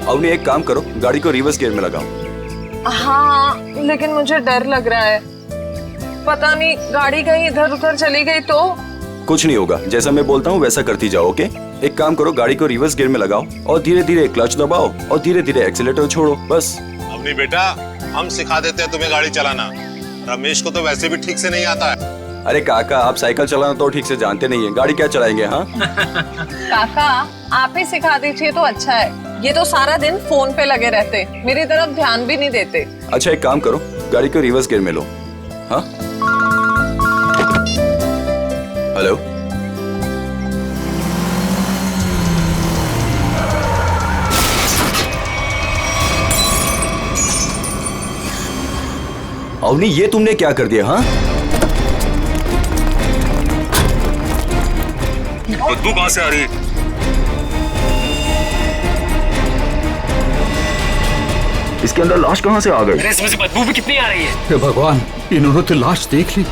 अवनी एक काम करो, गाड़ी को रिवर्स गियर में लगाओ। हाँ, लेकिन मुझे डर लग रहा है, पता नहीं गाड़ी कहीं इधर उधर चली गई तो। कुछ नहीं होगा, जैसा मैं बोलता हूँ वैसा करती जाओ। ओके, एक काम करो, गाड़ी को रिवर्स गियर में लगाओ और धीरे धीरे क्लच दबाओ और धीरे धीरे एक्सीलेटर छोड़ो, बस। अवनी बेटा, हम सिखा देते हैं तुम्हें गाड़ी चलाना। रमेश को तो वैसे भी ठीक से नहीं आता है। अरे काका, आप साइकिल चलाना तो ठीक से जानते नहीं है, गाड़ी क्या चलाएंगे? हाँ काका, आप ही सिखा दीजिए तो अच्छा है। ये तो सारा दिन फोन पे लगे रहते, मेरी तरफ ध्यान भी नहीं देते। अच्छा, एक काम करो, गाड़ी को रिवर्स गियर में लो। हाँ, हेलो, अवनी, ये तुमने क्या कर दिया? हाँ, बदबू कहां से आ रही है? इसके अंदर लाश कहाँ से आ गई? इसमें से बदबू भी कितनी आ रही है? हे भगवान, इन्होंने तो लाश देख ली।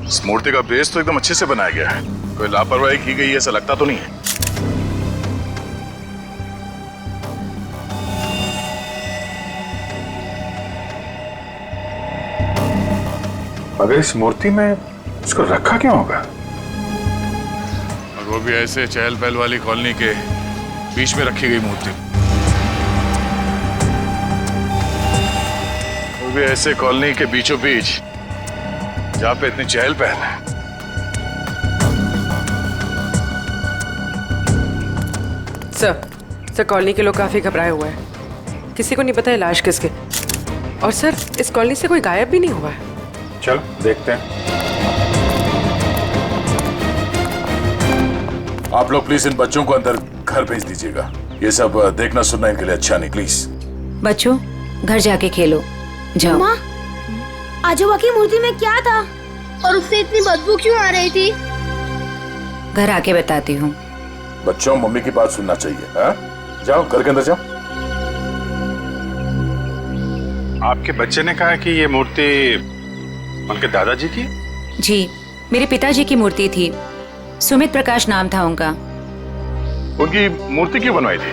इस मूर्ति का बेस तो एकदम अच्छे से बनाया गया है, कोई लापरवाही की गई ऐसा लगता तो नहीं है। अगर इस मूर्ति में इसको रखा क्यों होगा? और वो भी ऐसे चहल पहल वाली कॉलोनी के बीच में रखी गई मूर्ति, वो भी ऐसे कॉलोनी के बीचों बीच जहाँ पे इतनी चहल पहल है। सर कॉलोनी के लोग काफी घबराए हुए हैं, किसी को नहीं पता है लाश किसकी। और सर, इस कॉलोनी से कोई गायब भी नहीं हुआ है। चलो देखते हैं। आप लोग प्लीज इन बच्चों को अंदर घर भेज दीजिएगा, ये सब देखना सुनना इनके लिए अच्छा नहीं। प्लीज बच्चों, घर जाके खेलो, जाओ। माँ, आजोबा की मूर्ति में क्या था और उससे इतनी बदबू क्यों आ रही थी? घर आके बताती हूँ। बच्चों, मम्मी की बात सुनना चाहिए। हाँ, जाओ घर के अंदर जाओ। आपके बच्चे ने कहा कि ये मूर्ति उनके दादाजी की? जी, मेरे पिताजी की मूर्ति थी, सुमित प्रकाश नाम था उनका। उनकी मूर्ति क्यों बनवाई थी?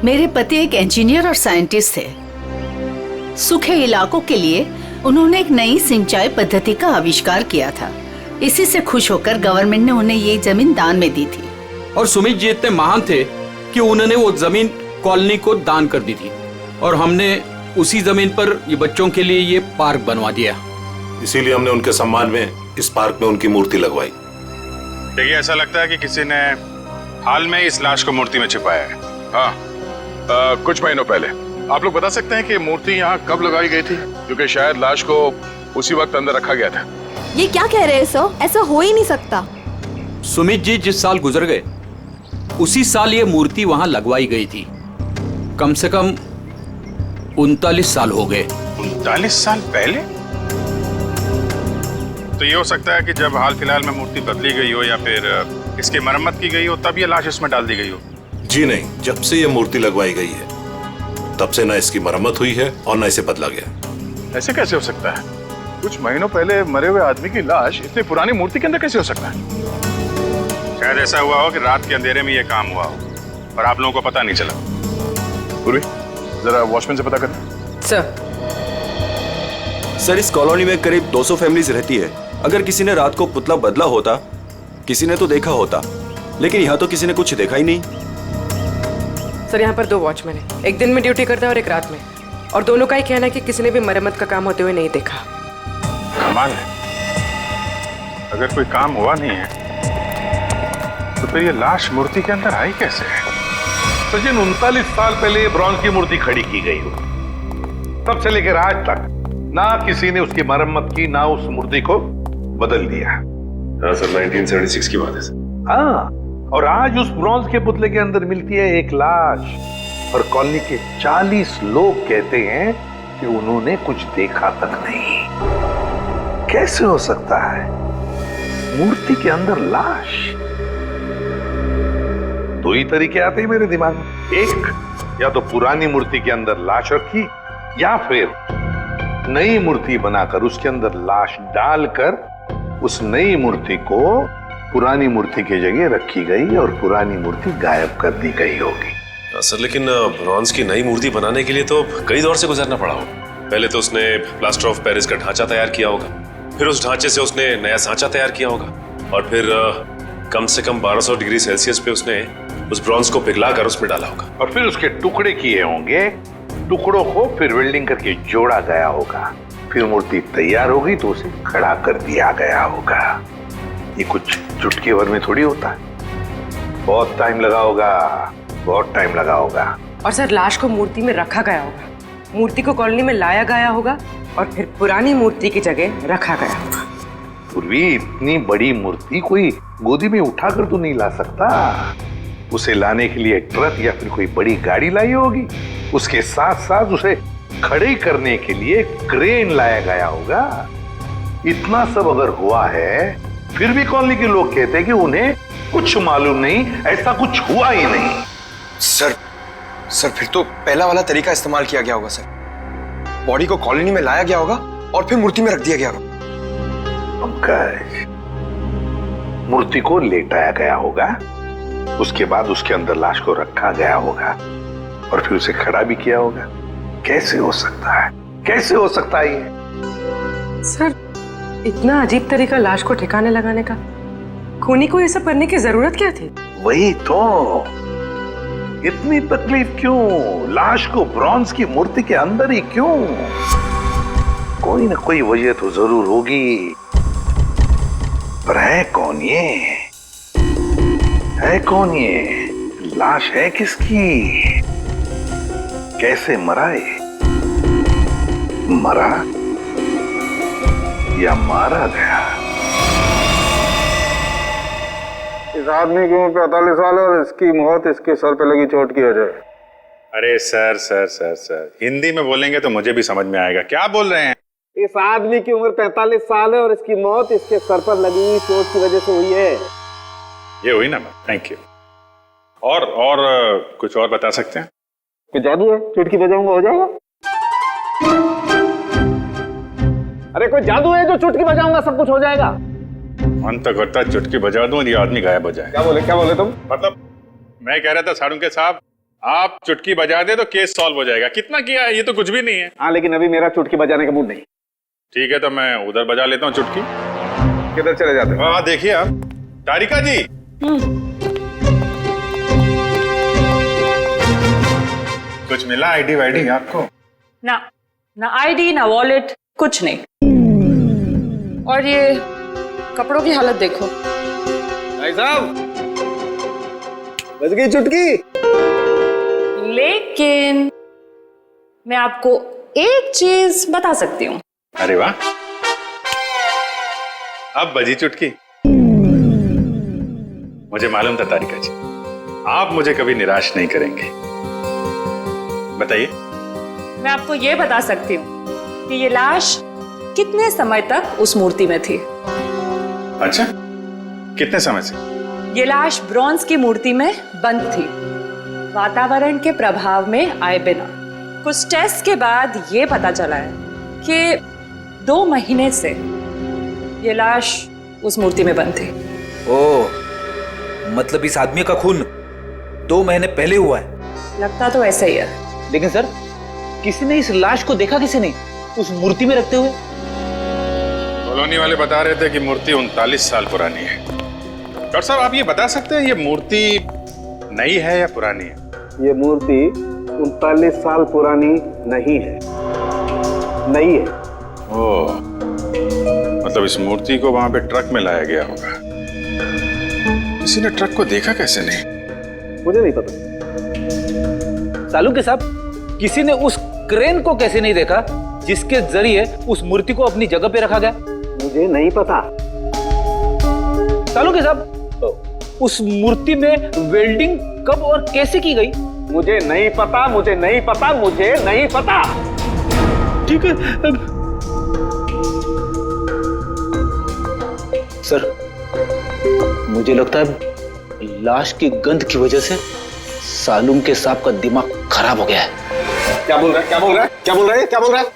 मेरे पति एक इंजीनियर और साइंटिस्ट थे। सूखे इलाकों के लिए उन्होंने एक नई सिंचाई पद्धति का आविष्कार किया था। इसी से खुश होकर गवर्नमेंट ने उन्हें ये जमीन दान में दी थी। और सुमित जी इतने महान थे कि उन्होंने वो जमीन कॉलोनी को दान कर दी थी और हमने उसी जमीन पर ये बच्चों के लिए ये पार्क बनवा दिया। इसीलिए हमने उनके सम्मान में इस पार्क में उनकी मूर्ति लगवाई। देखिए, ऐसा लगता है कि किसी ने हाल में इस लाश को मूर्ति में छिपाया है। हाँ, कुछ महीनों पहले। आप लोग बता सकते हैं कि मूर्ति यहाँ कब लगाई गई थी? क्योंकि शायद लाश को उसी वक्त अंदर रखा गया था। ये क्या कह रहे हैं सर? ऐसा हो ही नहीं सकता। सुमित जी जिस साल गुजर गए उसी साल ये मूर्ति वहां लगवाई गई थी। कम से कम 39 साल हो गए। 39 साल पहले? तो ये हो सकता है कि जब हाल फिलहाल में मूर्ति बदली गई हो या फिर इसकी मरम्मत की गई हो, तब ये लाश इसमें डाल दी गई हो। जी नहीं, जब से ये मूर्ति लगवाई गई है तब से ना इसकी मरम्मत हुई है और ना इसे बदला गया। ऐसे कैसे हो सकता है? कुछ महीनों पहले मरे हुए आदमी की लाश इतनी पुरानी मूर्ति के अंदर कैसे हो सकता है? शायद ऐसा हुआ हो कि रात के अंधेरे में ये काम हुआ हो और आप लोगों को पता नहीं चला। पूर्वी, जरा वॉचमैन से पता कर। सर, इस कॉलोनी में करीब 200 फैमिलीज रहती है। अगर किसी ने रात को पुतला बदला होता, किसी ने तो देखा होता, लेकिन यहाँ तो किसी ने कुछ देखा ही नहीं। सर, यहाँ पर 2 वॉचमैन है, एक दिन में ड्यूटी करता है और एक रात में, और दोनों का ही कहना है कि किसी ने भी मरम्मत का काम होते हुए नहीं देखा। कमाल है, अगर कोई काम हुआ नहीं है तो फिर ये लाश मूर्ति के अंदर आई कैसे? सचिन, 39 साल पहले ब्रॉन्ज की मूर्ति खड़ी की गई हो, तब से लेकर आज तक ना किसी ने उसकी मरम्मत की, ना उस मूर्ति को बदल दिया। हाँ सर, 1976 की बात है सर। हाँ, और आज उस ब्रॉन्ज के पुतले के अंदर मिलती है एक लाश, और कॉलोनी के 40 लोग कहते हैं कि उन्होंने कुछ देखा तक नहीं। कैसे हो सकता है? मूर्ति के अंदर लाश? 2 ही तरीके आते हैं मेरे दिमाग में। एक, या तो पुरानी मूर्ति के अंदर लाश रखी, या फिर नई मूर्ति बनाकर उसके अंदर लाश डालकर उस नई मूर्ति को पुरानी मूर्ति की जगह रखी गई और पुरानी मूर्ति गायब कर दी गई होगी। सर लेकिन ब्रॉन्ज की नई मूर्ति बनाने के लिए तो कई दौर से गुजरना पड़ा होगा। पहले तो उसने प्लास्टर ऑफ पेरिस का ढांचा तैयार किया होगा, फिर उस ढांचे से उसने नया सांचा तैयार किया होगा, और फिर कम से कम 1200 डिग्री सेल्सियस पे उसने उस ब्रॉन्ज को पिघलाकर उसमें डाला होगा, और फिर उसके टुकड़े किए होंगे। टुकड़ों को फिर वेल्डिंग करके जोड़ा गया होगा, फिर मूर्ति तैयार होगी तो उसे खड़ा कर दिया गया होगा। ये कुछ चुटकी भर में थोड़ी होता है, बहुत टाइम लगा होगा, बहुत टाइम लगा होगा। और सर लाश को मूर्ति में रखा गया होगा, मूर्ति को कॉलोनी में लाया गया होगा और फिर पुरानी मूर्ति की जगह रखा गया होगा। पूर्वी इतनी बड़ी मूर्ति कोई गोदी में उठाकर तो नहीं ला सकता, उसे लाने के लिए ट्रक या फिर कोई बड़ी गाड़ी लाई होगी। उसके साथ साथ उसे खड़े करने के लिए क्रेन लाया गया होगा। इतना सब अगर हुआ है फिर भी कॉलोनी के लोग कहते हैं कि उन्हें कुछ मालूम नहीं, ऐसा कुछ हुआ ही नहीं। सर फिर तो पहला वाला तरीका इस्तेमाल किया गया होगा सर। बॉडी को कॉलोनी में लाया गया होगा और फिर मूर्ति में रख दिया गया होगा। पंकज, मूर्ति को लेटाया गया होगा, उसके बाद उसके अंदर लाश को रखा गया होगा और फिर उसे खड़ा भी किया होगा। कैसे हो सकता है, कैसे हो सकता है ये? सर इतना अजीब तरीका लाश को ठिकाने लगाने का, खूनी को ये सब करने की जरूरत क्या थी? वही तो, इतनी तकलीफ क्यों? लाश को ब्रॉन्ज की मूर्ति के अंदर ही क्यों? कोई ना कोई वजह तो जरूर होगी, पर है कौन ये? है कौन ये? लाश है किसकी? कैसे मरा ये? मरा या मारा गया? इस आदमी की उम्र 45 साल है और इसकी मौत इसके सर पे लगी चोट की वजह। अरे sir sir sir sir Hindi में बोलेंगे तो मुझे भी समझ में आएगा। क्या बोल रहे हैं? इस आदमी की उम्र 45 साल है और इसकी मौत इसके सर पर लगी हुई चोट की वजह से हुई है। ये हुई ना मैम, थैंक यू। और कुछ और बता सकते हैं? कोई जादू है, चुटकी बजाऊंगा हो जाएगा? अरे कोई जादू है जो चुटकी बजाऊंगा सब कुछ हो जाएगा? मन तो करता है चुटकी बजा दूं ये आदमी गायब हो जाए। क्या बोले तुम? मतलब मैं कह रहा था सारुंके साहब, आप चुटकी बजा दे तो केस सॉल्व हो जाएगा। कितना किया है, ये तो कुछ भी नहीं है। हाँ लेकिन अभी मेरा चुटकी बजाने का मूड नहीं। ठीक है तो मैं उधर बजा लेता हूँ चुटकी। किधर चले जाते हो? हाँ देखिए आप, तारिका जी। कुछ मिला आईडी वाईडी आपको? ना आईडी ना वॉलेट, कुछ नहीं। और ये कपड़ों की हालत देखो। भाई साहब बज गई चुटकी। लेकिन मैं आपको एक चीज बता सकती हूँ। अरे वाह, अब बजी चुटकी। मुझे मालूम था तारिका जी, आप मुझे कभी निराश नहीं करेंगे। बताइए। मैं आपको ये बता सकती हूँ कि ये लाश कितने समय तक उस मूर्ति में थी। अच्छा, कितने समय से? ये लाश ब्रॉन्ज की मूर्ति में बंद थी, वातावरण के प्रभाव में आए बिना। कुछ टेस्ट के बाद ये पता चला है कि 2 महीने से ये लाश उस मूर्ति में बंद थी। ओह, मतलब इस आदमी का खून 2 महीने पहले हुआ है? लगता तो ऐसा ही है। लेकिन सर, किसी ने इस लाश को देखा किसी ने उस मूर्ति में रखते हुए? कॉलोनी वाले बता रहे थे कि मूर्ति 39 साल पुरानी है। डॉक्टर साहब आप ये बता सकते हैं ये मूर्ति नई है या पुरानी है? ये मूर्ति 39 साल पुरानी नहीं है, नई है। ओह, मतलब इस मूर्ति को वहां पे ट्रक में लाया गया होगा। किसी ने ट्रक को देखा कैसे नहीं? मुझे नहीं पता। सालू साहब, किसी ने उस क्रेन को कैसे नहीं देखा जिसके जरिए उस मूर्ति को अपनी जगह पे रखा गया? मुझे नहीं पता। सालू साहब, उस मूर्ति में वेल्डिंग कब और कैसे की गई? मुझे नहीं पता, मुझे नहीं पता, मुझे नहीं पता। ठीक है सर, मुझे लगता है लाश की गंध की वजह से सालूम के साहब का दिमाग खराब हो गया है। क्या बोल रहा है? क्या बोल रहा है? क्या बोल रहा है? क्या बोल रहा है?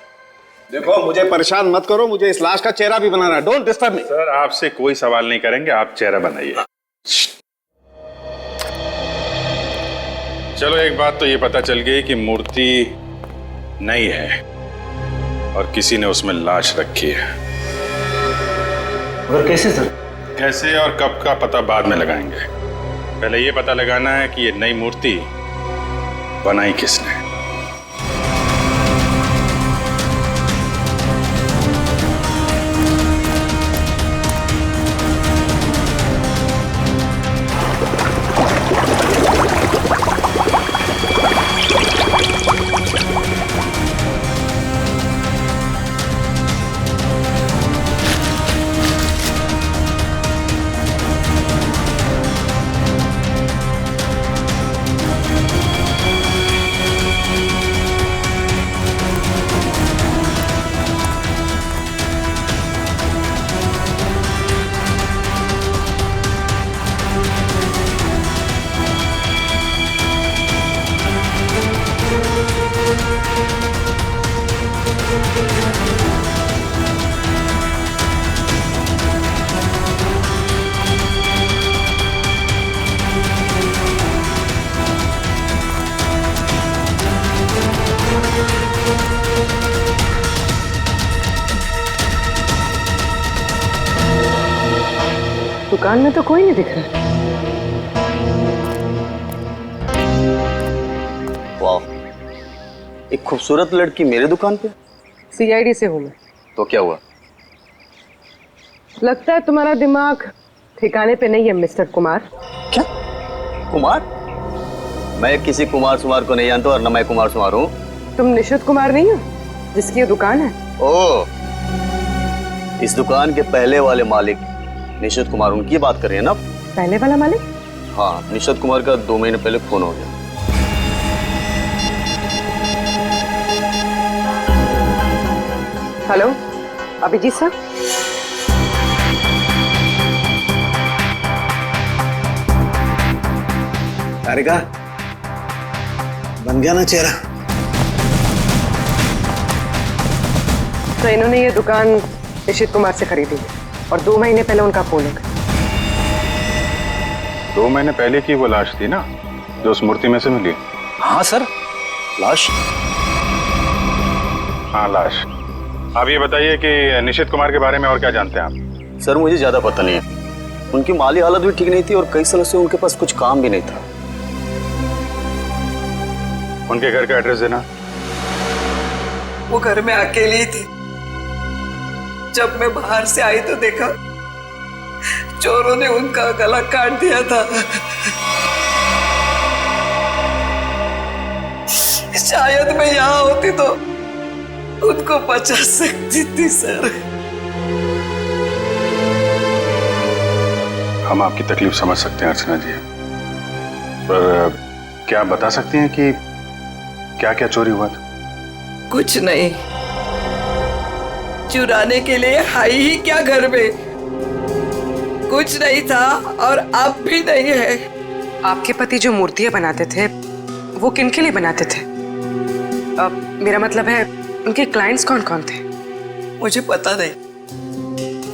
देखो मुझे परेशान मत करो, मुझे इस लाश का चेहरा भी बनाना है। Don't disturb me. सर आपसे कोई सवाल नहीं करेंगे, आप चेहरा बनाइए। चलो एक बात तो ये पता चल गई कि मूर्ति नहीं है और किसी ने उसमें लाश रखी है। और कैसे सर? कैसे और कब का पता बाद में लगाएंगे, पहले ये पता लगाना है कि ये नई मूर्ति बनाई किसने। दुकान में तो कोई नहीं दिख रहा। वाह, एक खूबसूरत लड़की मेरे दुकान पे। सीआईडी से हूँ मैं। तो क्या हुआ? लगता है तुम्हारा दिमाग ठिकाने पे नहीं है मिस्टर कुमार। क्या? कुमार? मैं किसी कुमार सुमार को नहीं जानता और न मैं कुमार सुमार हूँ। तुम निशित कुमार नहीं हो जिसकी ये दुकान है? ओह, इस दुकान के पहले वाले मालिक निशित कुमार, उनकी बात कर रही है ना? पहले वाला मालिक? हाँ, निशित कुमार का 2 महीने पहले फोन हो गया। हेलो, अभिजीत साहब। तारिका, बन गया ना चेहरा? तो इन्होंने ये दुकान निशित कुमार से खरीदी है और 2 महीने पहले उनका फोन है। 2 महीने पहले की वो लाश थी ना जो उस मूर्ति में से मिली? हाँ सर, लाश। हाँ लाश। आप ये बताइए कि निशित कुमार के बारे में और क्या जानते हैं आप? सर मुझे ज्यादा पता नहीं है। उनकी माली हालत भी ठीक नहीं थी और कई सालों से उनके पास कुछ काम भी नहीं था। उनके घर का एड्रेस देना। वो घर में अकेली थी। जब मैं बाहर से आई तो देखा चोरों ने उनका गला काट दिया था। शायद मैं यहाँ होती तो उनको बचा सकती थी सर। हम आपकी तकलीफ समझ सकते हैं अर्चना जी, पर क्या आप बता सकती हैं कि क्या क्या चोरी हुआ था? कुछ नहीं, चुराने के लिए आई ही क्या घर में? कुछ नहीं था और अब भी नहीं है। आपके पति जो मूर्तियां बनाते थे वो किनके लिए बनाते थे? मेरा मतलब है उनके क्लाइंट्स कौन कौन थे? मुझे पता नहीं,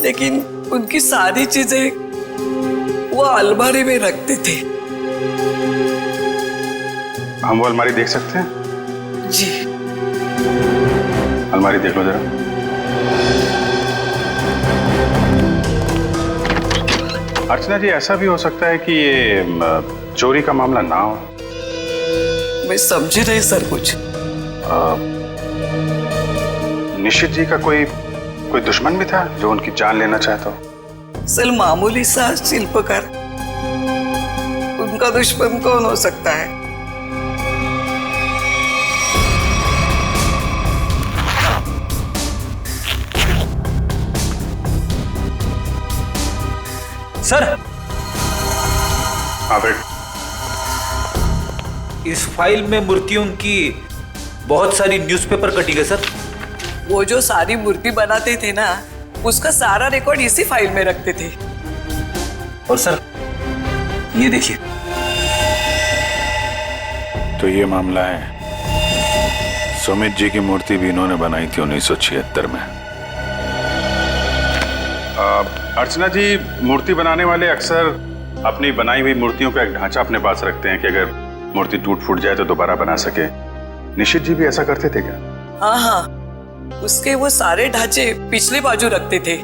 लेकिन उनकी सारी चीजें वो अलमारी में रखते थे। हम वो अलमारी देख सकते हैं? जी। अलमारी देख लो जरा। अर्चना जी, ऐसा भी हो सकता है कि ये चोरी का मामला ना हो। मैं समझी नहीं सर कुछ। निशित जी का कोई दुश्मन भी था जो उनकी जान लेना चाहता हो? सर मामूली सा शिल्पकार, उनका दुश्मन कौन हो सकता है? सर, हाँ बेट। इस फाइल में मूर्तियों की बहुत सारी न्यूज़पेपर कटिंग है सर। वो जो सारी मूर्ति बनाते थे ना, उसका सारा रिकॉर्ड इसी फाइल में रखते थे। और सर ये देखिए। तो ये मामला है सुमित जी की मूर्ति भी इन्होंने बनाई थी 1976 में। अर्चना जी, मूर्ति बनाने वाले अक्सर अपनी बनाई हुई मूर्तियों का एक ढांचा अपने पास रखते हैं कि अगर मूर्ति टूट फूट जाए तो दोबारा बना सके। निशित जी भी ऐसा करते थे क्या? हाँ हाँ, उसके वो सारे ढांचे पिछले बाजू रखते थे।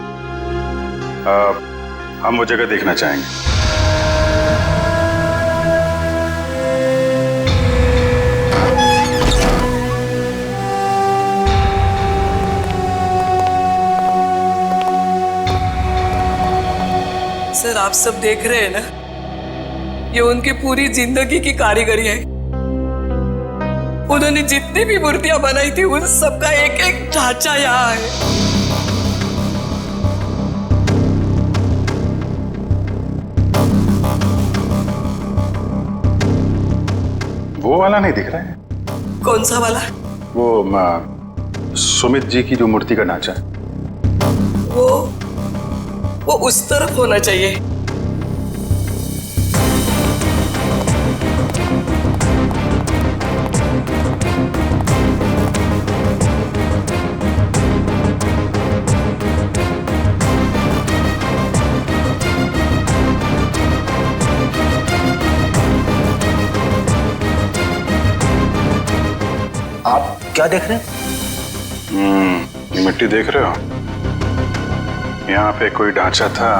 हम वो जगह देखना चाहेंगे। सर, आप सब देख रहे हैं ना, ये उनकी पूरी जिंदगी की कारीगरी है। उन्होंने जितनी भी मूर्तियां बनाई थी उन सबका एक एक ढांचा यहाँ है। वो वाला नहीं दिख रहा है? कौन सा वाला? वो सुमित जी की जो मूर्ति का ढांचा है। वो उस तरफ होना चाहिए। आप क्या देख रहे हैं? ये मिट्टी देख रहे हो? यहाँ पे कोई ढांचा था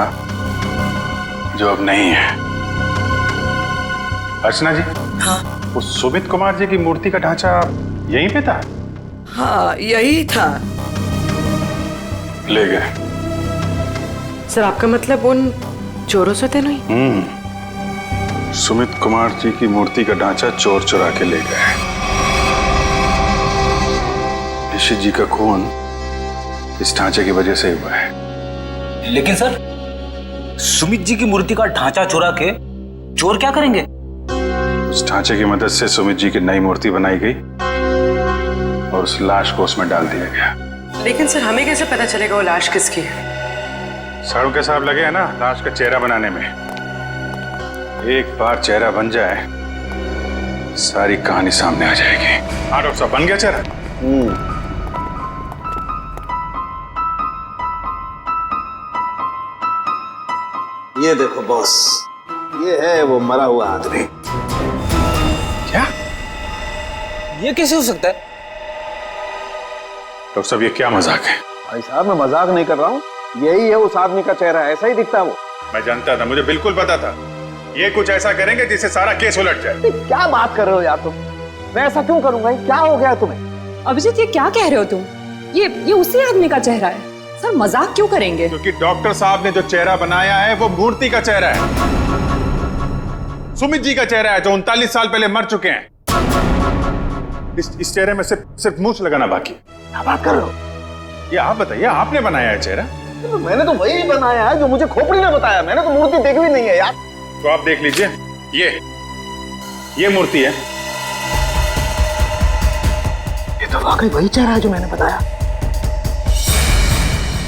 जो अब नहीं है। अर्चना जी, हाँ, वो सुमित कुमार जी की मूर्ति का ढांचा यहीं पे था? हाँ, यही था। ले गए। सर, आपका मतलब उन चोरों से तो नहीं? सुमित कुमार जी की मूर्ति का ढांचा चोर चुरा के ले गए। ऋषि जी का खून इस ढांचे की वजह से हुआ है। लेकिन सर, सुमित जी की मूर्ति का ढांचा चुरा के चोर क्या करेंगे? उस ढांचे की मदद से सुमित जी की नई मूर्ति बनाई गई और उस लाश को उसमें डाल दिया गया। लेकिन सर, हमें कैसे पता चलेगा वो लाश किसकी है? साड़ू के साहब लगे हैं ना लाश का चेहरा बनाने में। एक बार चेहरा बन जाए सारी कहानी सामने आ जाएगी। हाँ डॉक्टर साहब, बन गया चेहरा? ये देखो बॉस, ये है वो मरा हुआ आदमी। क्या? ये कैसे हो सकता है? डॉक्टर साहब, ये क्या मजाक है? भाई साहब, मैं मजाक नहीं कर रहा हूँ, यही है उस आदमी का चेहरा, ऐसा ही दिखता है वो। मैं जानता था, मुझे बिल्कुल पता था ये कुछ ऐसा करेंगे जिससे सारा केस उलट जाए। क्या बात कर रहे हो यार तुम? मैं ऐसा क्यों करूंगा? क्या हो गया तुम्हें? अभिजीत, ये क्या कह रहे हो तुम? ये उसी आदमी का चेहरा है। सर, मजाक क्यों करेंगे? क्योंकि डॉक्टर साहब ने जो चेहरा बनाया है वो मूर्ति का चेहरा है। सुमित जी का चेहरा है जो 39 साल पहले मर चुके हैं। इस चेहरे में सिर्फ मूंछ लगाना बाकी। क्या बात कर रहे हो? ये आप बताइए, आपने बनाया है चेहरा? तो मैंने तो वही बनाया है जो मुझे खोपड़ी ने बताया। मैंने तो मूर्ति देखी भी नहीं है यार। तो आप देख लीजिए, ये मूर्ति है। ये तो वाकई वही चेहरा है जो मैंने बताया।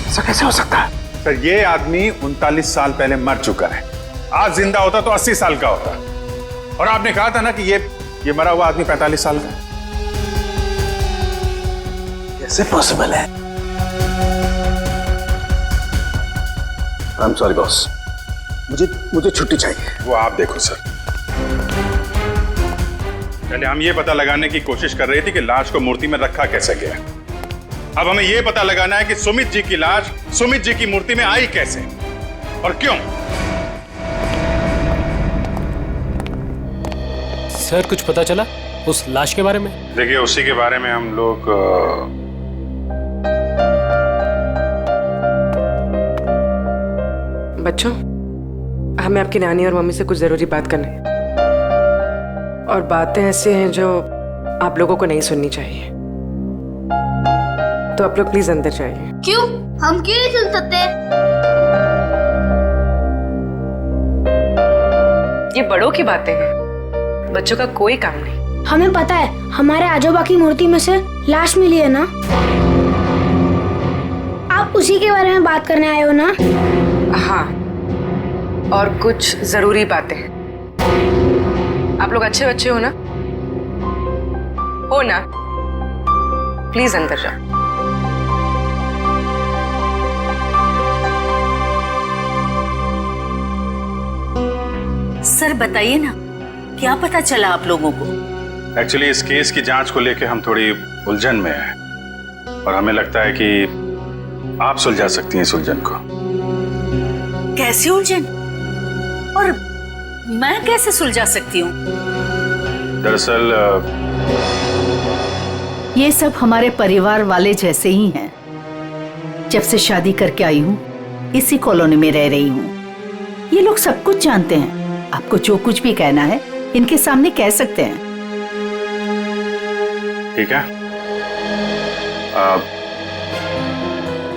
ऐसा कैसे हो सकता है? सर, ये आदमी 39 साल पहले मर चुका है। आज जिंदा होता तो 80 साल का होता। और आपने कहा था ना कि ये मरा हुआ आदमी 45 साल का है। कैसे पॉसिबल है? आई एम सॉरी बॉस, मुझे छुट्टी चाहिए। वो आप देखो सर। पहले हम ये पता लगाने की कोशिश कर रहे थे कि लाश को मूर्ति में रखा कैसे गया। अब हमें यह पता लगाना है कि सुमित जी की लाश सुमित जी की मूर्ति में आई कैसे और क्यों। सर, कुछ पता चला उस लाश के बारे में? देखिए, उसी के बारे में हम लोग बच्चों, हमें आपकी नानी और मम्मी से कुछ जरूरी बात करनी है। और बातें ऐसी हैं जो आप लोगों को नहीं सुननी चाहिए। तो आप लोग प्लीज अंदर जाइए। क्यों? हम क्यों नहीं सुन सकते? ये बड़ों की बातें हैं, बच्चों का कोई काम नहीं। हमें पता है, हमारे आजोबा की मूर्ति में से लाश मिली है ना। आप उसी के बारे में बात करने आए हो ना? हाँ, और कुछ जरूरी बातें। आप लोग अच्छे बच्चे हो ना? प्लीज अंदर जाओ। सर बताइए ना, क्या पता चला आप लोगों को? एक्चुअली इस केस की जांच को लेकर हम थोड़ी उलझन में हैं और हमें लगता है कि आप सुलझा सकती हैं इस उलझन को। कैसी उलझन? और मैं कैसे सुलझा सकती हूँ? दरअसल ये सब हमारे परिवार वाले जैसे ही हैं। जब से शादी करके आई हूँ इसी कॉलोनी में रह रही हूँ। ये लोग सब कुछ जानते हैं। आपको जो कुछ भी कहना है इनके सामने कह सकते हैं। ठीक है।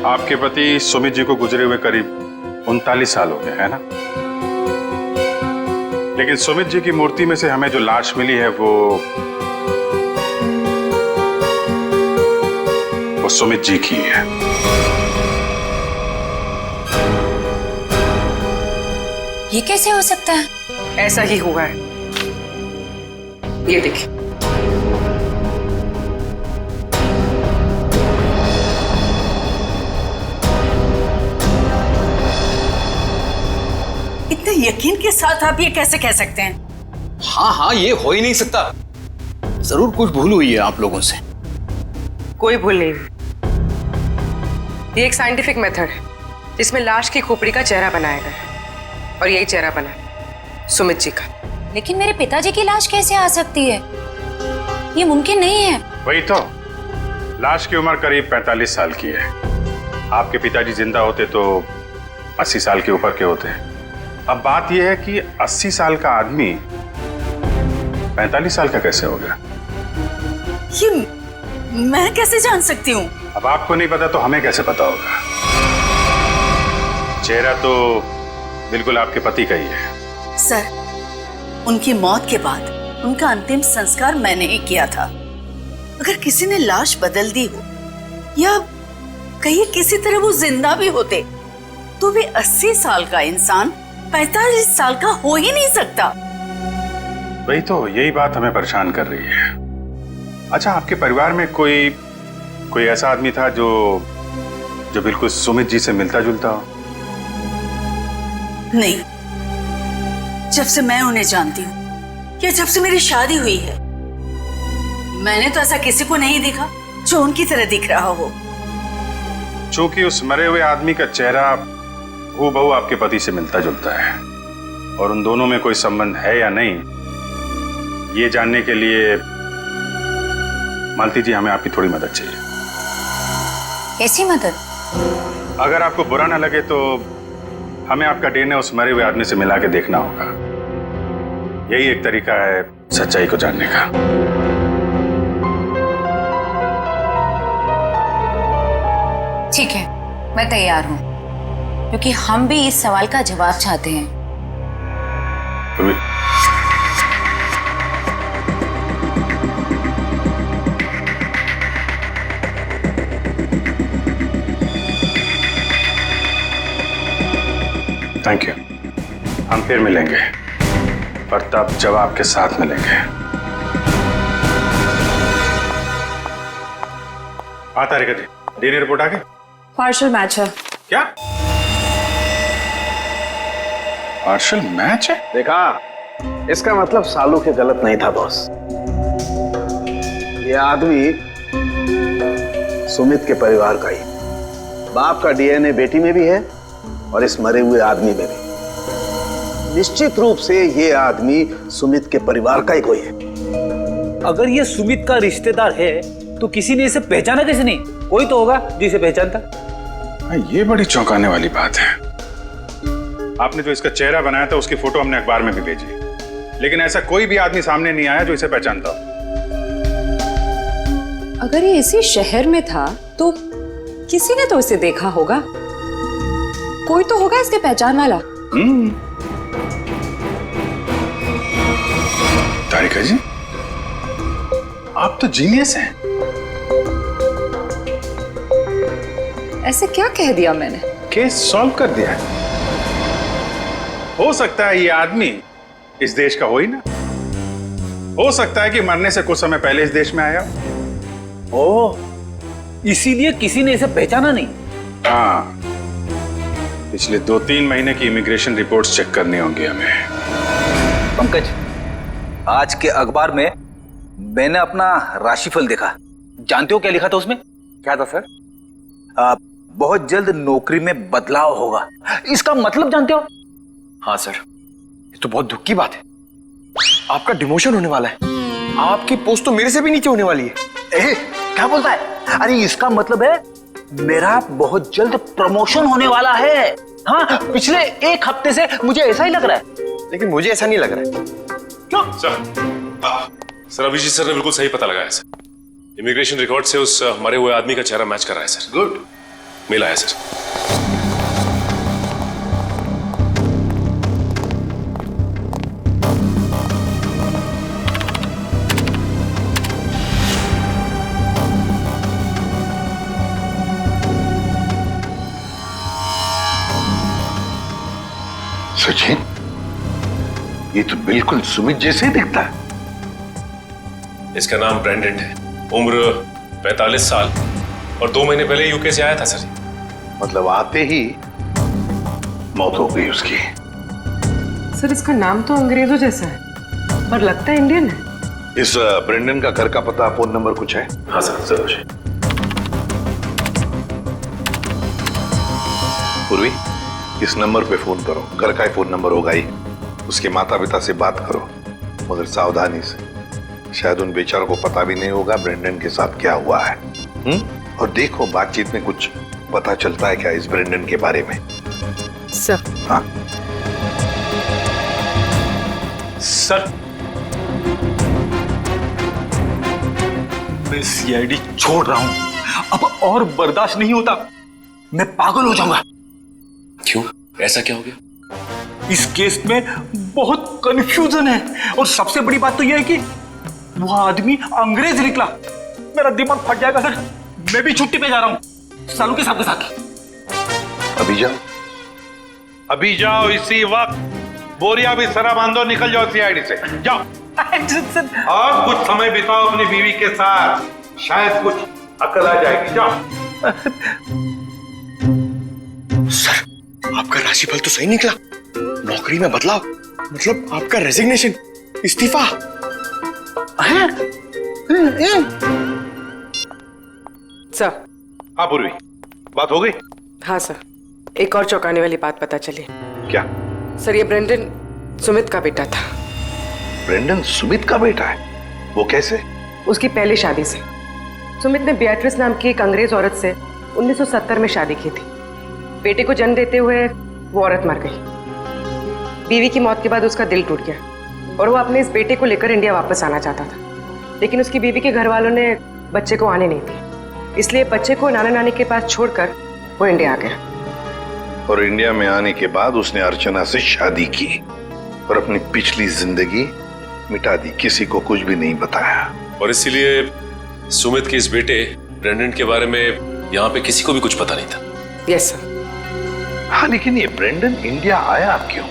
आपके पति सुमित जी को गुजरे हुए करीब 39 साल हो गए, है ना? लेकिन सुमित जी की मूर्ति में से हमें जो लाश मिली है वो सुमित जी की है। ये कैसे हो सकता है? ऐसा ही हुआ है। ये देखिए। इतने यकीन के साथ आप ये कैसे कह सकते हैं? हाँ, ये हो ही नहीं सकता। जरूर कुछ भूल हुई है आप लोगों से। कोई भूल नहीं। ये एक साइंटिफिक मेथड है जिसमें लाश की खोपड़ी का चेहरा बनाया गया है और यही चेहरा बना है सुमित जी का। लेकिन मेरे पिताजी की लाश कैसे आ सकती है? ये मुमकिन नहीं है। वही तो, लाश की उम्र करीब 45 साल की है। आपके पिताजी जिंदा होते तो 80 साल के ऊपर के होते हैं। अब बात यह है कि 80 साल का आदमी 45 साल का कैसे हो गया? ये मैं कैसे जान सकती हूँ? अब आपको नहीं पता तो हमें कैसे पता होगा? चेहरा तो बिल्कुल आपके पति का ही है। सर, उनकी मौत के बाद उनका अंतिम संस्कार मैंने ही किया था। अगर किसी ने लाश बदल दी हो या कहीं किसी तरह वो जिंदा भी होते तो भी 80 साल का इंसान 45 साल का हो ही नहीं सकता। वही तो, यही बात हमें परेशान कर रही है। अच्छा, आपके परिवार में कोई ऐसा आदमी था जो बिल्कुल सुमित जी से मिलता जुलता हो? नहीं, जब से मैं उन्हें जानती हूँ या जब से मेरी शादी हुई है मैंने तो ऐसा किसी को नहीं देखा जो उनकी तरह दिख रहा हो। चूंकि उस मरे हुए आदमी का चेहरा हूबहू आपके पति से मिलता जुलता है और उन दोनों में कोई संबंध है या नहीं, ये जानने के लिए मालती जी हमें आपकी थोड़ी मदद चाहिए। कैसी मदद? अगर आपको बुरा ना लगे तो हमें आपका डीएनए उस मरे हुए आदमी से मिला के देखना होगा। यही एक तरीका है सच्चाई को जानने का। ठीक है, मैं तैयार हूँ, क्योंकि हम भी इस सवाल का जवाब चाहते हैं। Thank you. हम फिर मिलेंगे और तब जवाब के साथ मिलेंगे। तारिका जी, डीएनए रिपोर्ट आ गई? पार्शियल मैच है। क्या पार्शियल मैच है? देखा, इसका मतलब सालू के गलत नहीं था बॉस। ये आदमी सुमित के परिवार का ही। बाप का डीएनए बेटी में भी है और इस मरे हुए आदमी में भी। निश्चित रूप से ये आदमी सुमित के परिवार का ही कोई है। अगर ये सुमित का रिश्तेदार है तो किसी ने इसे पहचाना कैसे नहीं? कोई तो होगा जो इसे पहचानता। ये बड़ी चौंकाने वाली बात है। आपने जो इसका चेहरा बनाया था उसकी फोटो हमने अखबार में भी भेजी, लेकिन ऐसा कोई भी आदमी सामने नहीं आया जो इसे पहचानता हो। अगर ये इसी शहर में था तो किसी ने तो इसे देखा होगा। कोई तो होगा इसके पहचान वाला। तारिका जी, आप तो जीनियस हैं। ऐसे क्या कह दिया मैंने? केस सॉल्व कर दिया है। हो सकता है ये आदमी इस देश का हो ही ना। हो सकता है कि मरने से कुछ समय पहले इस देश में आया। ओह, इसीलिए किसी ने इसे पहचाना नहीं। हाँ, पिछले 2-3 महीने की इमिग्रेशन रिपोर्ट्स चेक करनी होंगी हमें। पंकज, आज के अखबार में मैंने अपना राशिफल देखा। जानते हो क्या लिखा था उसमें? क्या था सर? बहुत जल्द नौकरी में बदलाव होगा। इसका मतलब जानते हो? हाँ सर, ये तो बहुत दुख की बात है। आपका डिमोशन होने वाला है। आपकी पोस्ट तो मेरे से भी नीचे होने वाली है। क्या बोलता है? अरे इसका मतलब है मेरा बहुत जल्द प्रमोशन होने वाला है। हाँ, पिछले 1 हफ्ते से मुझे ऐसा ही लग रहा है। लेकिन मुझे ऐसा नहीं लग रहा है। क्यों? सर अभिजीत सर ने बिल्कुल सही पता लगाया सर। इमिग्रेशन रिकॉर्ड से उस मरे हुए आदमी का चेहरा मैच कर रहा है सर। गुड, मिला है सर। सचिन, ये तो बिल्कुल सुमित जैसे ही दिखता है। इसका नाम ब्रेंडन है, उम्र 45 साल और 2 महीने पहले यूके से आया था सर। मतलब आते ही मौत हो गई उसकी। सर इसका नाम तो अंग्रेजों जैसा है पर लगता है इंडियन है। इस ब्रेंडन का घर का पता, फोन नंबर कुछ है? हाँ सर, जरूर। पूर्वी, इस नंबर पे फोन करो। घर का ही फोन नंबर होगा ही। उसके माता पिता से बात करो, मगर सावधानी से। शायद उन बेचारों को पता भी नहीं होगा ब्रेंडन के साथ क्या हुआ है। और देखो बातचीत में कुछ पता चलता है क्या इस ब्रेंडन के बारे में। सर। हाँ सर, मैं सीआईडी छोड़ रहा हूं। अब और बर्दाश्त नहीं होता। मैं पागल हो जाऊंगा। क्यों? ऐसा क्या हो गया? इस केस में बहुत कंफ्यूजन है और सबसे बड़ी बात तो यह है कि वह आदमी अंग्रेज निकला। मेरा दिमाग फट जाएगा सर। मैं भी छुट्टी पे जा रहा हूं सालू के साथ के साथ। अभी जाओ, अभी जाओ, इसी वक्त बोरिया भी सरा बांधो, निकल जाओ सीआईडी से। जाओ और कुछ समय बिताओ अपनी बीवी के साथ, शायद कुछ अकल आ जाएगी। जाओ। सर, आपका राशिफल तो सही निकला। नौकरी में बदलाव मतलब आपका रेजिग्नेशन, इस्तीफा। सर। हाँ पूर्वी, बात हो गई? हाँ सर, एक और चौंकाने वाली बात पता चली। क्या? सर, ये ब्रेंडन सुमित का बेटा था। ब्रेंडन सुमित का बेटा है? वो कैसे? उसकी पहली शादी से। सुमित ने बियाट्रिस नाम की एक अंग्रेज औरत से 1970 में शादी की थी। बेटे को जन्म देते हुए वो औरत मर गई। बीवी की मौत के बाद उसका दिल टूट गया और वो अपने इस बेटे को लेकर इंडिया वापस आना चाहता था। लेकिन उसकी बीवी के घर वालों ने बच्चे को आने नहीं दी, इसलिए बच्चे को नाना नानी के पास छोड़कर वो इंडिया आ गया। और इंडिया में आने के बाद उसने अर्चना से शादी की और अपनी पिछली जिंदगी मिटा दी, किसी को कुछ भी नहीं बताया। और इसीलिए सुमित के इस बेटे ब्रेंडन के बारे में यहाँ पे किसी को भी कुछ पता नहीं था। Yes sir. हाँ, लेकिन ये ब्रेंडन इंडिया आया क्यों?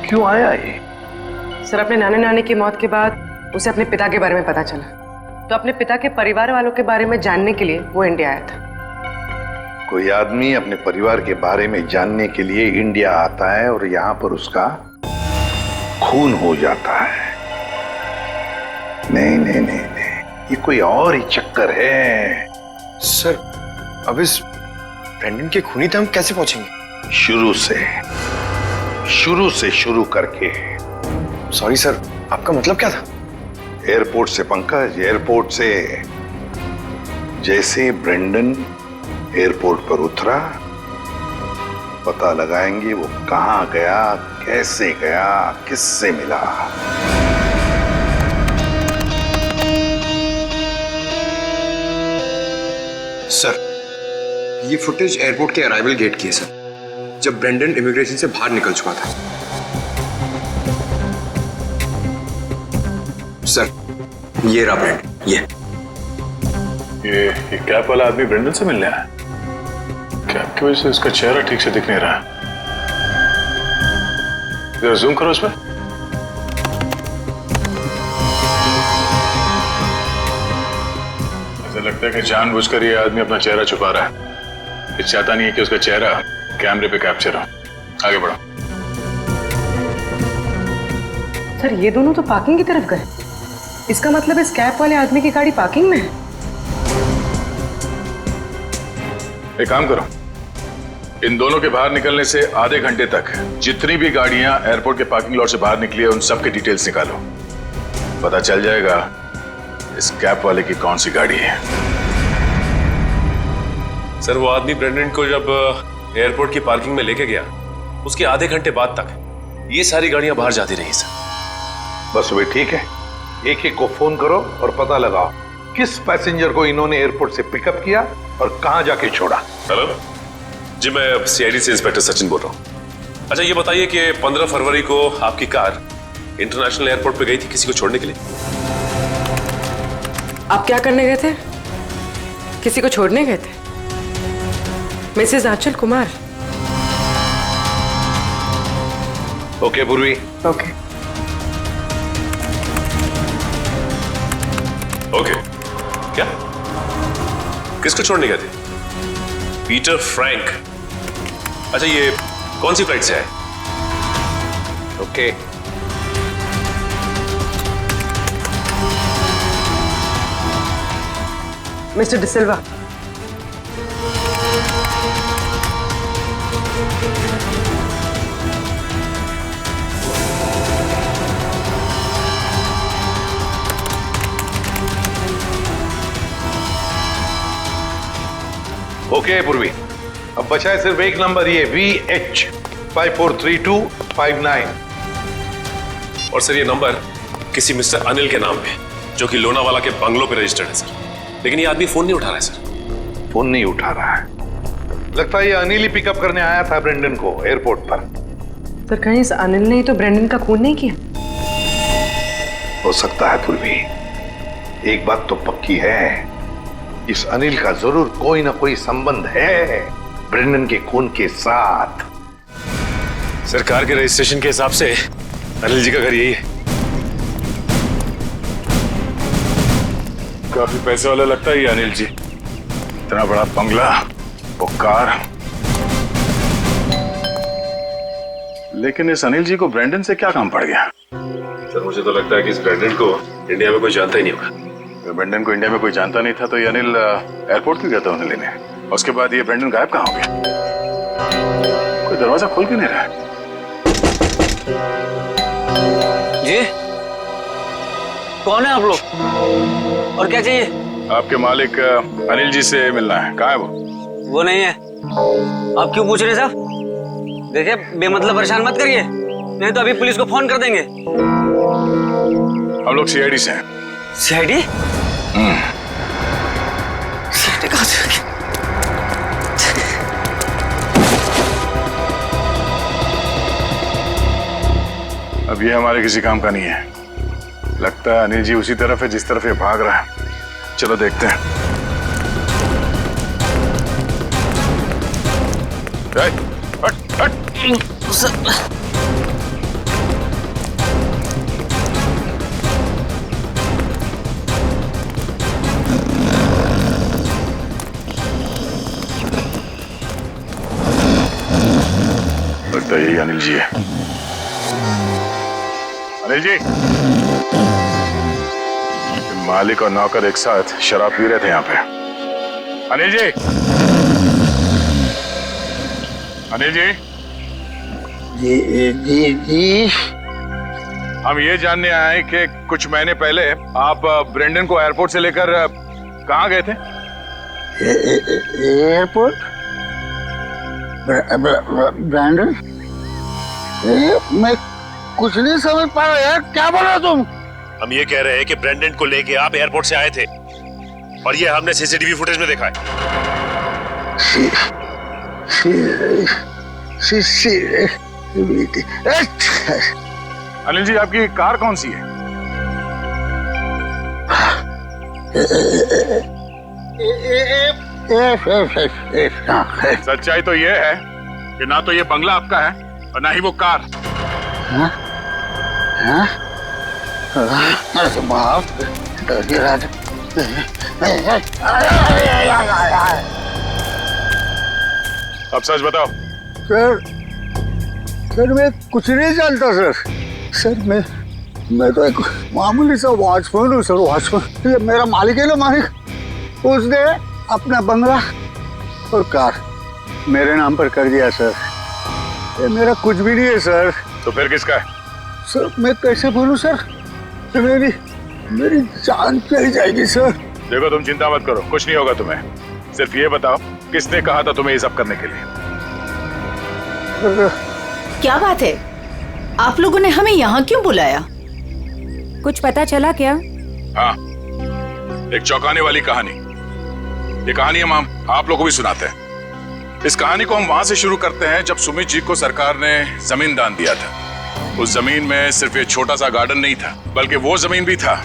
क्यों आया ये? सर, अपने नाना नानी की मौत के बाद उसे अपने पिता के बारे में पता चला, तो अपने पिता के परिवार वालों के बारे में जानने के लिए वो इंडिया आया था। कोई आदमी अपने परिवार के बारे में जानने के लिए इंडिया आता है और यहाँ पर उसका खून हो जाता है। नहीं नहीं नहीं नहीं, ये कोई और ही चक्कर है। सर, अब इस ब्रेंडन के खूनी तक हम कैसे पहुंचेंगे? शुरू से शुरू करके। सॉरी सर, आपका मतलब क्या था? एयरपोर्ट से पंकज, एयरपोर्ट से। जैसे ब्रेंडन एयरपोर्ट पर उतरा, पता लगाएंगे वो कहां गया, कैसे गया, किससे मिला। सर, ये फुटेज एयरपोर्ट के अराइवल गेट की है सर, जब ब्रेंडन इमिग्रेशन से बाहर निकल चुका था। सर, ये रहा ब्रेंडन, ये कैप वाला आदमी ब्रेंडन से मिलने आया? कैप की वजह से उसका चेहरा ठीक से दिख नहीं रहा। जरा जूम करो उसमें। ऐसा लगता लगता है कि जानबूझकर ये आदमी अपना चेहरा छुपा रहा है। ये चाहता नहीं है कि उसका चेहरा कैमरे पे कैप्चर हो। आगे बढ़ो। सर ये दोनों तो पार्किंग की तरफ गए। इसका मतलब इस कैप वाले आदमी की गाड़ी पार्किंग में है। एक काम करो, इन दोनों के बाहर निकलने से आधे घंटे तक जितनी भी गाड़ियां एयरपोर्ट के पार्किंग लॉट से बाहर निकली है उन सब के डिटेल्स निकालो। पता चल जाएगा इस कैप वाले की कौन सी गाड़ी है। सर वो आदमी ब्रेंडन को जब एयरपोर्ट की पार्किंग में लेके गया उसके आधे घंटे बाद तक ये सारी गाड़ियां बाहर जाती रही सर। बस वे ठीक है, एक एक को फोन करो और पता लगाओ किस पैसेंजर को इन्होंने एयरपोर्ट से पिकअप किया और कहां जाके छोड़ा। हेलो जी, मैं सीआईडी से इंस्पेक्टर सचिन बोल रहा हूँ। अच्छा ये बताइए कि 15 फरवरी को आपकी कार इंटरनेशनल एयरपोर्ट पे गई थी किसी को छोड़ने के लिए? आप क्या करने गए थे? किसी को छोड़ने गए थे? मिसेस आंचल कुमार। ओके पूर्वी। Okay okay. क्या? किसको छोड़ने गए थे? Peter Frank. अच्छा ये कौन सी फ्लाइट से है? ओके। मिस्टर डिसिल्वा, ओके पूर्वी, अब बचा है सिर्फ एक नंबर, ये VH 543259। और सर ये नंबर किसी मिस्टर अनिल के नाम पे जो कि लोनावाला के बंगलों पे रजिस्टर्ड है सर, लेकिन ये आदमी फोन नहीं उठा रहा है सर। फोन नहीं उठा रहा है, लगता है ये अनिल ही पिकअप करने आया था ब्रेंडन को एयरपोर्ट पर। सर कहीं इस अनिल ने ही तो ब्रेंडन का खून नहीं किया? हो सकता है पूर्वी, एक बात तो पक्की है, इस अनिल का जरूर कोई ना कोई संबंध है ब्रेंडन के खून के साथ। सरकार के रजिस्ट्रेशन के हिसाब से अनिल जी का घर यही है। काफी पैसे वाला लगता है ये अनिल जी, इतना बड़ा बंगला, वो कार। लेकिन इस अनिल जी को ब्रेंडन से क्या काम पड़ गया? सर मुझे तो लगता है कि इस ब्रेंडन को इंडिया में कोई जानता ही नहीं होगा। ब्रेंडन को इंडिया में कोई जानता नहीं था तो ये अनिल एयरपोर्ट क्यों गया था उन्हें लेने? उसके बाद ये ब्रेंडन गायब कहाँ हो गया? कोई दरवाजा खोल क्यों नहीं रहा? जी कौन है आप लोग और क्या चाहिए? आपके मालिक अनिल जी से मिलना है। कहाँ है वो? वो नहीं है। आप क्यों पूछ रहे साहब? देखिए बेमतलब परेशान मत करिए, नहीं तो अभी पुलिस को फोन कर देंगे। हम लोग सीआईडी से हैं। सीआईडी? सीआईडी कहाँ से? अब ये हमारे किसी काम का नहीं है। लगता है अनिल जी उसी तरफ है जिस तरफ ये भाग रहा है। चलो देखते हैं। हट, हट। लगता है यही अनिल जी है। अनिल जी, मालिक और नौकर एक साथ शराब पी रहे थे यहाँ पे। अनिल जी, अनिल जी, जी हम ये जानने आए कि कुछ महीने पहले आप ब्रेंडन को एयरपोर्ट से लेकर कहाँ गए थे? एयरपोर्ट? ब्रेंडन? मैं कुछ नहीं समझ पा रहा यार, क्या बोल रहे हो तुम? हम ये कह रहे हैं कि ब्रेंडन को लेके आप एयरपोर्ट से आए थे और ये हमने सीसीटीवी फुटेज में देखा है। अनिल जी, आपकी कार कौन सी है? सच्चाई तो ये है कि ना तो ये बंगला आपका है और ना ही वो कार। हाँ? अब सच बताओ। सर मैं कुछ नहीं जानता सर। सर मैं तो एक मामूली सा वॉचमैन हूँ सर, वॉचमैन। ये मेरा मालिक है ना, मालिक, उसने अपना बंगला और कार मेरे नाम पर कर दिया सर। ये मेरा कुछ भी नहीं है सर। तो फिर किसका है? सर मैं कैसे बोलूं सर, मेरी जान चली जाएगी सर। देखो तुम चिंता मत करो, कुछ नहीं होगा तुम्हें। सिर्फ ये बताओ किसने कहा था तुम्हें ये सब करने के लिए? क्या बात है, आप लोगों ने हमें यहाँ क्यों बुलाया? कुछ पता चला क्या? हाँ, एक चौंकाने वाली कहानी। ये कहानी हम आप लोगों को भी सुनाते हैं। इस कहानी को हम वहां से शुरू करते हैं जब सुमित जी को सरकार ने जमीन दान दिया था। उस जमीन में सिर्फ एक छोटा सा गार्डन नहीं था, बल्कि वो जमीन भी था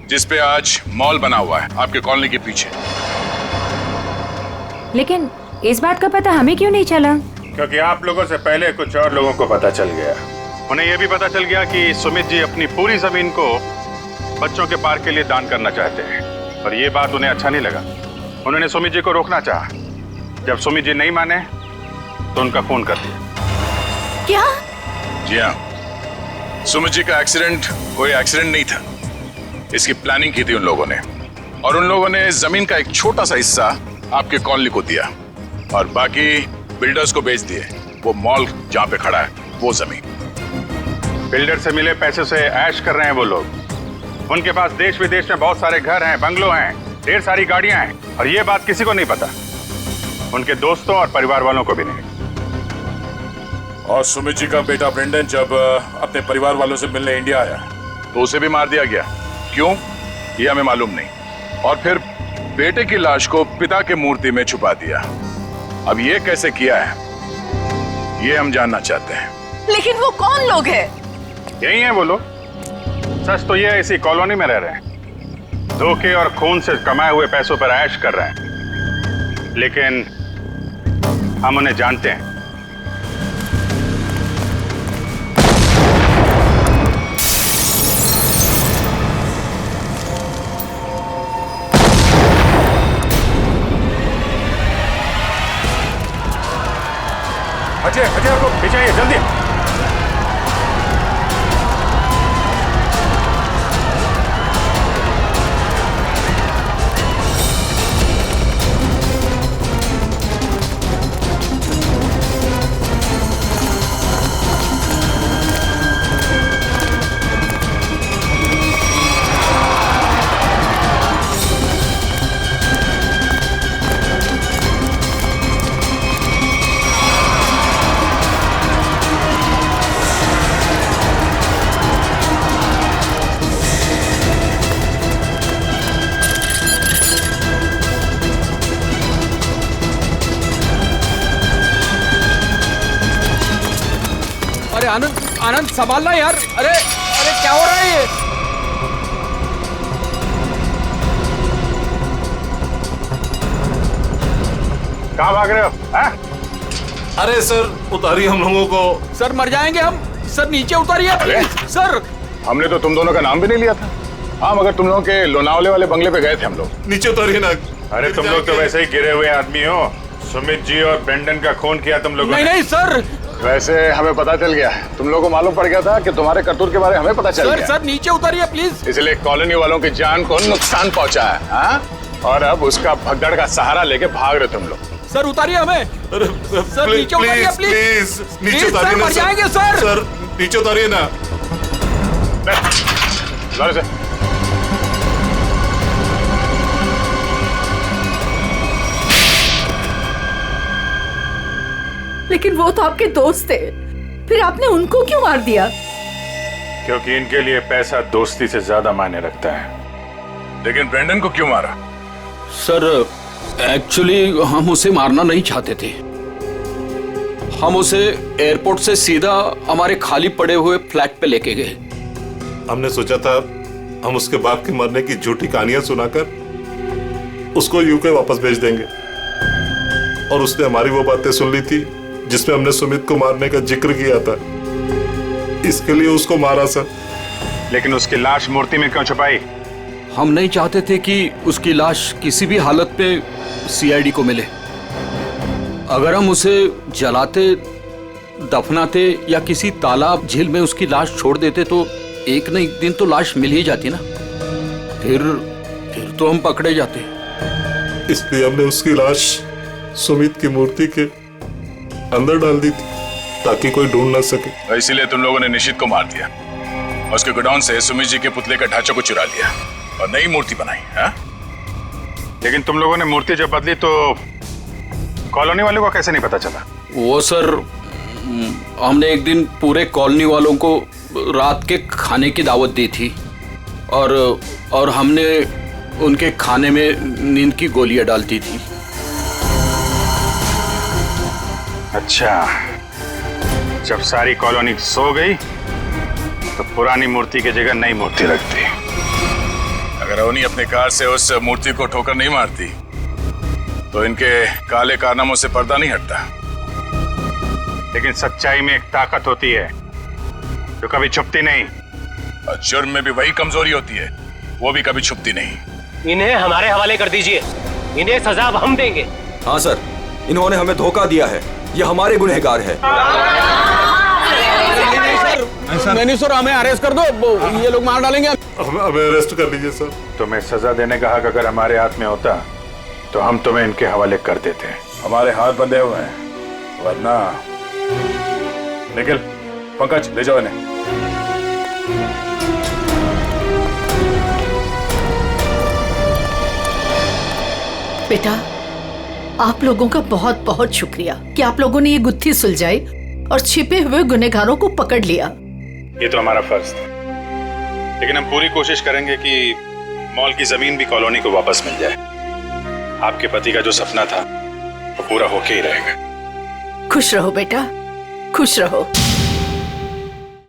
जिसपे आज मॉल बना हुआ है आपके कॉलोनी के पीछे। लेकिन इस बात का पता हमें क्यों नहीं चला? क्योंकि आप लोगों से पहले कुछ और लोगों को पता चल गया। उन्हें यह भी पता चल गया कि सुमित जी अपनी पूरी जमीन को बच्चों के पार्क के लिए दान करना चाहते हैं, और ये बात उन्हें अच्छा नहीं लगा। उन्होंने सुमित जी को रोकना चाहा। जब सुमित जी नहीं माने तो उनका खून कर दिया। क्या? जी हाँ, सुमित जी का एक्सीडेंट कोई एक्सीडेंट नहीं था। इसकी प्लानिंग की थी उन लोगों ने, और उन लोगों ने जमीन का एक छोटा सा हिस्सा आपके कॉलोनी को दिया और बाकी बिल्डर्स को बेच दिए। वो मॉल जहाँ पे खड़ा है वो जमीन। बिल्डर से मिले पैसे से ऐश कर रहे हैं वो लोग। उनके पास देश विदेश में बहुत सारे घर हैं, बंगलो हैं, ढेर सारी गाड़ियां हैं, और ये बात किसी को नहीं पता, उनके दोस्तों और परिवार वालों को भी नहीं। और सुमित जी का बेटा ब्रेंडन जब अपने परिवार वालों से मिलने इंडिया आया तो उसे भी मार दिया गया। क्यों, ये हमें मालूम नहीं। और फिर बेटे की लाश को पिता के मूर्ति में छुपा दिया। अब ये कैसे किया है ये हम जानना चाहते हैं। लेकिन वो कौन लोग हैं? यही हैं वो लोग। सच तो ये इसी कॉलोनी में रह रहे हैं, धोखे और खून से कमाए हुए पैसों पर ऐश कर रहे हैं, लेकिन हम उन्हें जानते हैं। अजय, अजय आपको पीछे आइए जल्दी। आनंद, आनंद संभालना यार। अरे अरे क्या हो रहा है ये? कहाँ भाग रहे हो? अरे सर उतारिए हम लोगों को। सर मर जाएंगे हम। सर नीचे उतारिए प्लीज। सर हमने तो तुम दोनों का नाम भी नहीं लिया था। हाँ, मगर तुम लोगों के लोनावले वाले बंगले पे गए थे हम लोग। नीचे उतारिए ना। अरे तुम लोग तो वैसे ही गिरे हुए आदमी हो। सुमित जी और ब्रेंडन का खून किया तुम लोगों ने। नहीं नहीं सर, वैसे हमें पता चल गया, तुम लोगों को मालूम पड़ गया था कि तुम्हारे करतूत के बारे में हमें पता चल गया। सर नीचे उतारिए प्लीज। इसलिए कॉलोनी वालों की जान को नुकसान पहुंचा है। हाँ? और अब उसका भगदड़ का सहारा लेके भाग रहे तुम लोग। सर उतारिए हमें। सर नीचे उतारिए प्लीज। नीचे उतारिए ना। मर जाएंगे सर। सर नीचे उतारिए ना। लेकिन वो तो आपके दोस्त थे, फिर आपने उनको क्यों मार दिया? क्योंकि इनके लिए पैसा दोस्ती से ज्यादा मायने रखता है। लेकिन ब्रेंडन को क्यों मारा? सर एक्चुअली हम उसे मारना नहीं चाहते थे। हम उसे एयरपोर्ट से सीधा हमारे खाली पड़े हुए फ्लैट पे लेके गए। हमने सोचा था हम उसके बाप के मरने की झूठी कहानियां सुनाकर उसको यूके वापस भेज देंगे, और उसने हमारी वो बातें सुन ली थी जिसमें हमने सुमित को मारने का जिक्र किया था। इसके लिए उसको मारा सर। लेकिन उसकी लाश मूर्ति में क्यों छुपाई? हम नहीं चाहते थे कि उसकी लाश किसी भी हालत में सीआईडी को मिले। अगर हम उसे जलाते, दफनाते या किसी तालाब झील में उसकी लाश छोड़ देते तो एक न एक दिन तो लाश मिल ही जाती ना। फिर तो हम पकड़े जाते। इसलिए हमने उसकी लाश सुमित की मूर्ति के अंदर डाल दी थी ताकि कोई ढूंढ ना सके। इसीलिए तुम लोगों ने निशित को मार दिया और उसके गोडाउन से सुमित जी के पुतले का ढांचा को चुरा लिया और नई मूर्ति बनाई। हाँ? लेकिन तुम लोगों ने मूर्ति जब बदली तो कॉलोनी वालों को कैसे नहीं पता चला? वो सर, हमने एक दिन पूरे कॉलोनी वालों को रात के खाने की दावत दी थी और हमने उनके खाने में नींद की गोलियां डाल दी थी। अच्छा, जब सारी कॉलोनी सो गई तो पुरानी मूर्ति की जगह नई मूर्ति रख दी। अगर अवनी अपने कार से उस मूर्ति को ठोकर नहीं मारती तो इनके काले कारनामों से पर्दा नहीं हटता। लेकिन सच्चाई में एक ताकत होती है जो कभी छुपती नहीं, और जुर्म में भी वही कमजोरी होती है, वो भी कभी छुपती नहीं। इन्हें हमारे हवाले कर दीजिए, इन्हें सजा अब हम देंगे। हाँ सर, इन्होंने हमें धोखा दिया है, ये हमारे गुनहगार है। नहीं सर, हमें अरेस्ट कर दो, ये लोग मार डालेंगे। हमें अरेस्ट कर लीजिए सर। तुम्हें सजा देने का हक अगर हमारे हाथ में होता तो हम तुम्हें इनके हवाले कर देते। हमारे हाथ बंधे हुए हैं, वरना निखिल, पंकज ले जाओ इन्हें। बेटा, आप लोगों का बहुत बहुत शुक्रिया कि आप लोगों ने ये गुत्थी सुलझाई और छिपे हुए गुनहगारों को पकड़ लिया। ये तो हमारा फर्ज था, लेकिन हम पूरी कोशिश करेंगे कि मॉल की जमीन भी कॉलोनी को वापस मिल जाए। आपके पति का जो सपना था वो पूरा होके ही रहेगा। खुश रहो बेटा, खुश रहो।